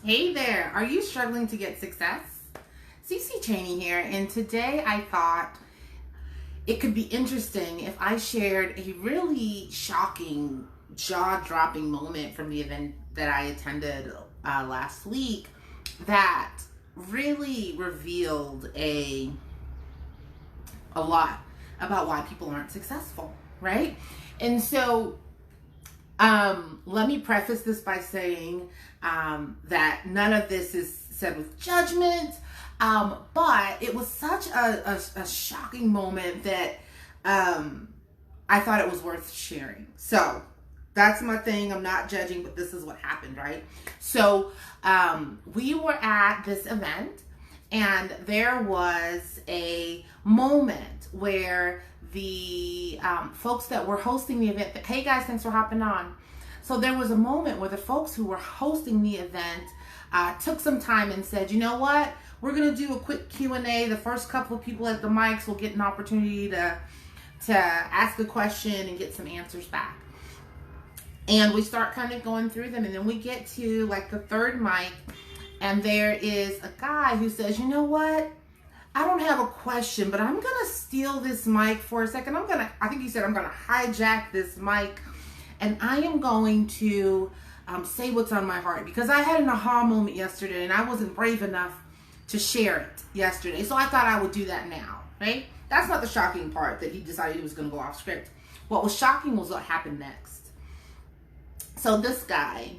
Hey there, are you struggling to get success? Chaney here, and today I thought it could be interesting if I shared a really shocking, jaw-dropping moment from the event that I attended last week that really revealed a lot about why people aren't successful, right? And so let me preface this by saying that none of this is said with judgment, but it was such a shocking moment that I thought it was worth sharing. So that's my thing. I'm not judging, but this is what happened, right? So we were at this event, and there was a moment where the folks that were hosting the event, hey guys, thanks for hopping on. So there was a moment where the folks who were hosting the event took some time and said, you know what, we're going to do a quick Q&A. The first couple of people at the mics will get an opportunity to ask a question and get some answers back. And we start kind of going through them, and then we get to like the third mic, and there is a guy who says, you know what, I don't have a question, but I'm going to steal this mic for a second. I think he said, I'm going to hijack this mic, and I am going to say what's on my heart, because I had an aha moment yesterday, and I wasn't brave enough to share it yesterday. So I thought I would do that now, right? That's not the shocking part, that he decided he was going to go off script. What was shocking was what happened next. So this guy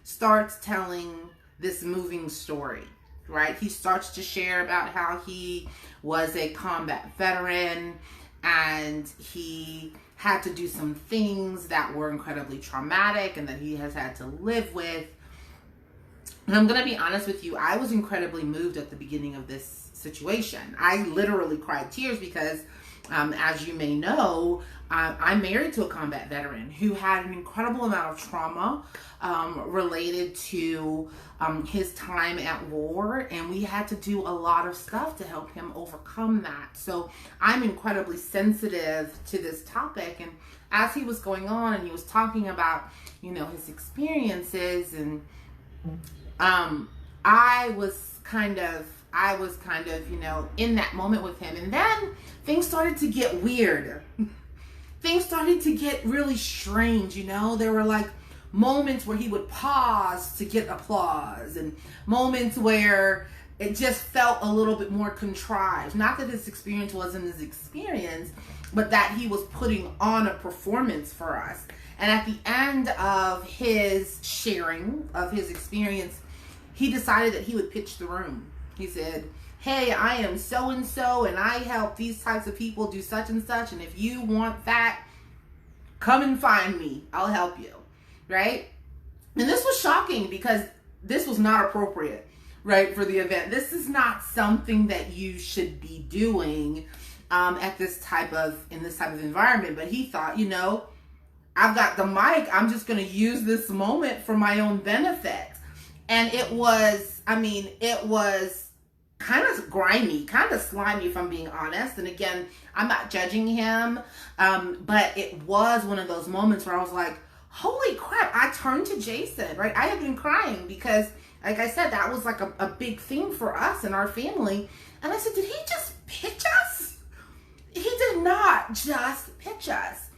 starts telling this moving story, right? He starts to share about how he was a combat veteran and he had to do some things that were incredibly traumatic and that he has had to live with. And I'm going to be honest with you, I was incredibly moved at the beginning of this situation. I literally cried tears because, as you may know, I'm married to a combat veteran who had an incredible amount of trauma related to his time at war, and we had to do a lot of stuff to help him overcome that. So I'm incredibly sensitive to this topic. And as he was going on and he was talking about, his experiences, and I was kind of, in that moment with him. And then things started to get weird. Things started to get really strange, There were like moments where he would pause to get applause, and moments where it just felt a little bit more contrived. Not that his experience wasn't his experience, but that he was putting on a performance for us. And at the end of his sharing of his experience, he decided that he would pitch the room. He said, hey, I am so-and-so, and I help these types of people do such and such, and if you want that, come and find me. I'll help you, right? And this was shocking because this was not appropriate, right, for the event. This is not something that you should be doing in this type of environment. But he thought, I've got the mic. I'm just going to use this moment for my own benefit. And it was kind of grimy, kind of slimy, if I'm being honest. And again, I'm not judging him, but it was one of those moments where I was like, holy crap. I turned to Jason, right? I had been crying because, like I said, that was like a big thing for us and our family. And I said, did he just pitch us? He did not just pitch us.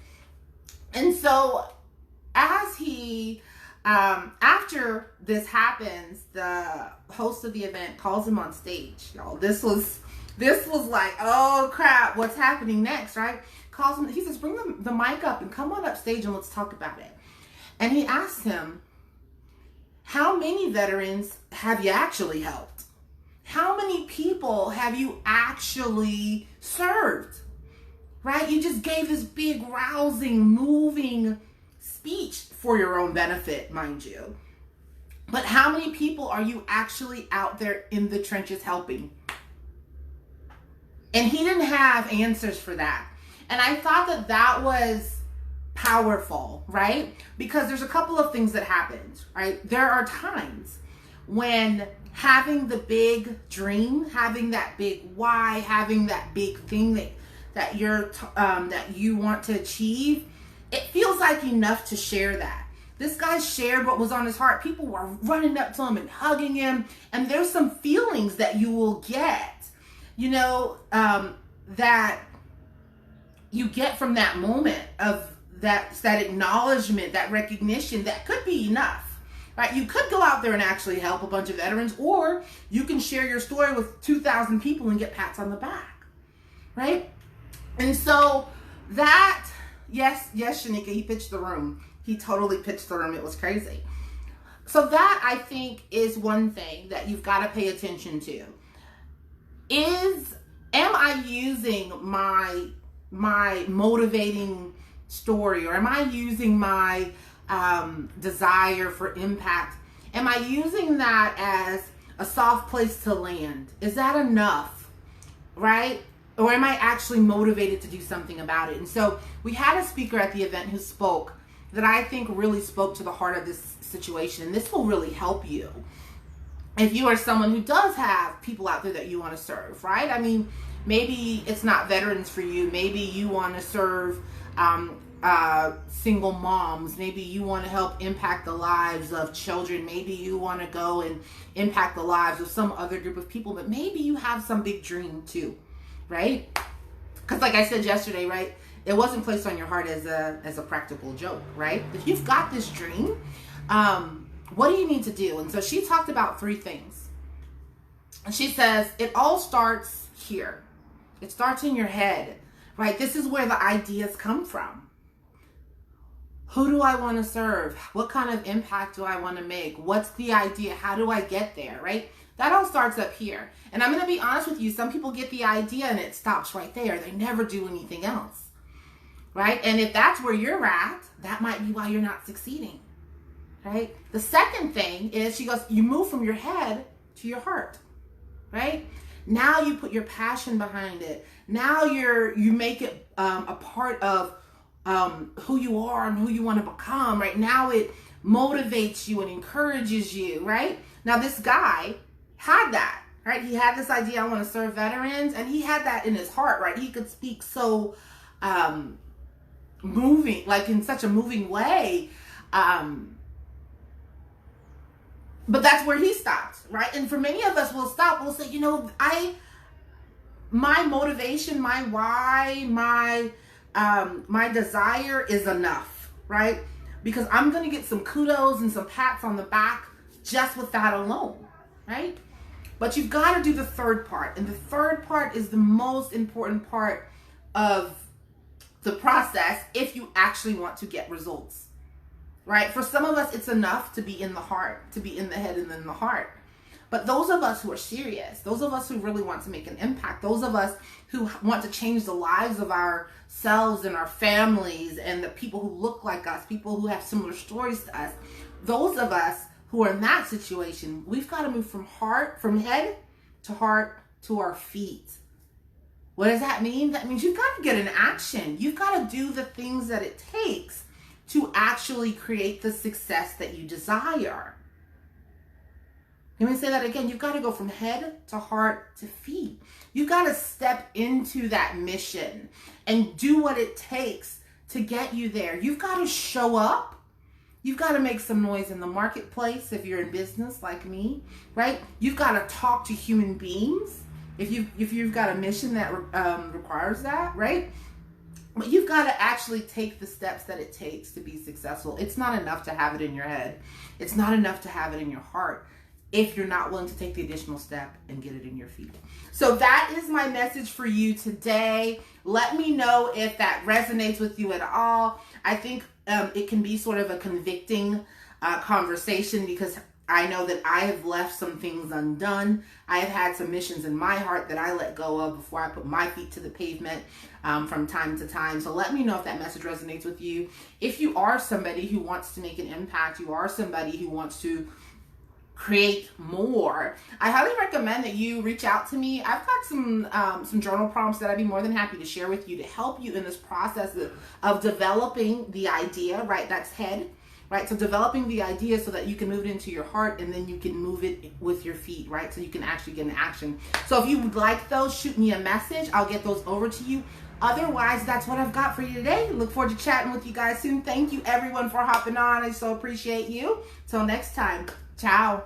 And so as he... after this happens, the host of the event calls him on stage. Y'all, this was like, oh crap, what's happening next, right? Calls him, he says, bring the mic up and come on up stage and let's talk about it. And he asks him, how many veterans have you actually helped? How many people have you actually served? Right? You just gave this big, rousing, moving speech for your own benefit, mind you. But how many people are you actually out there in the trenches helping? And he didn't have answers for that. And I thought that was powerful, right? Because there's a couple of things that happened, right? There are times when having the big dream, having that big why, having that big thing that you want to achieve, it feels like enough to share that. This guy shared what was on his heart. People were running up to him and hugging him. And there's some feelings that you will get, that you get from that moment of that acknowledgement, that recognition, that could be enough, right? You could go out there and actually help a bunch of veterans, or you can share your story with 2,000 people and get pats on the back, right? And so that, yes, Shanika, he pitched the room. He totally pitched the room. It was crazy. So that, I think, is one thing that you've got to pay attention to. Am I using my motivating story, or am I using my desire for impact? Am I using that as a soft place to land? Is that enough, right? Or am I actually motivated to do something about it? And so we had a speaker at the event who spoke that I think really spoke to the heart of this situation. And this will really help you if you are someone who does have people out there that you want to serve, right? I mean, maybe it's not veterans for you. Maybe you want to serve single moms. Maybe you want to help impact the lives of children. Maybe you want to go and impact the lives of some other group of people. But maybe you have some big dream too, right? Because like I said yesterday, right, it wasn't placed on your heart as a practical joke, right? If you've got this dream, what do you need to do? And so she talked about 3 things. And she says, it all starts here. It starts in your head, right? This is where the ideas come from. Who do I want to serve? What kind of impact do I want to make? What's the idea? How do I get there, right? That all starts up here. And I'm going to be honest with you. Some people get the idea and it stops right there. They never do anything else, right? And if that's where you're at, that might be why you're not succeeding, right? The second thing is, she goes, you move from your head to your heart, right? Now you put your passion behind it. Now you make it a part of who you are and who you want to become, right? Now it motivates you and encourages you, right? Now this guy had that, right? He had this idea, I want to serve veterans, and he had that in his heart, right? He could speak so moving, like in such a moving way. But that's where he stopped, right? And for many of us, we'll stop. We'll say, my motivation, my why, my desire is enough, right? Because I'm going to get some kudos and some pats on the back just with that alone, right? But you've got to do the third part. And the third part is the most important part of the process if you actually want to get results. Right? For some of us, it's enough to be in the heart, to be in the head and in the heart. But those of us who are serious, those of us who really want to make an impact, those of us who want to change the lives of ourselves and our families and the people who look like us, people who have similar stories to us, those of us who are in that situation, we've got to move from head to heart to our feet. What does that mean? That means you've got to get in action. You've got to do the things that it takes to actually create the success that you desire. Let me say that again. You've got to go from head to heart to feet. You've got to step into that mission and do what it takes to get you there. You've got to show up. You've got to make some noise in the marketplace if you're in business like me, right? You've got to talk to human beings if you've got a mission that requires that, right? But you've got to actually take the steps that it takes to be successful. It's not enough to have it in your head. It's not enough to have it in your heart if you're not willing to take the additional step and get it in your feet. So that is my message for you today. Let me know if that resonates with you at all. I think it can be sort of a convicting conversation, because I know that I have left some things undone. I have had some missions in my heart that I let go of before I put my feet to the pavement from time to time. So let me know if that message resonates with you. If you are somebody who wants to make an impact, you are somebody who wants to create more, I highly recommend that you reach out to me. I've got some journal prompts that I'd be more than happy to share with you to help you in this process of developing the idea, right? That's head. Right, so developing the idea so that you can move it into your heart, and then you can move it with your feet, right? So you can actually get in action. So if you would like those, shoot me a message. I'll get those over to you. Otherwise, that's what I've got for you today. Look forward to chatting with you guys soon. Thank you everyone for hopping on. I so appreciate you. Till next time. Ciao.